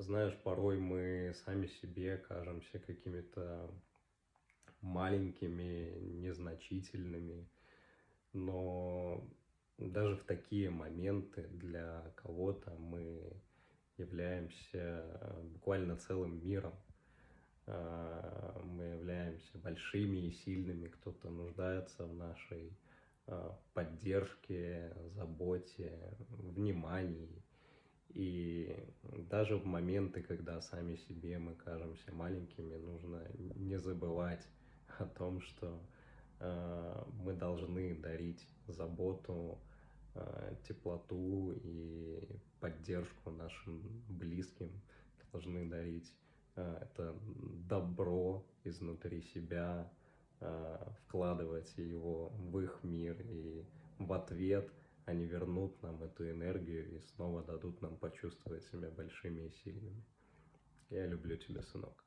Знаешь, порой мы сами себе кажемся какими-то маленькими, незначительными, но даже в такие моменты для кого-то мы являемся буквально целым миром. Мы являемся большими и сильными, кто-то нуждается в нашей поддержке, заботе, внимании. И даже в моменты, когда сами себе мы кажемся маленькими, нужно не забывать о том, что мы должны дарить заботу, теплоту и поддержку нашим близким, должны дарить это добро изнутри себя, вкладывать его в их мир, и в ответ они вернут нам эту энергию и снова дадут нам почувствовать себя большими и сильными. Я люблю тебя, сынок.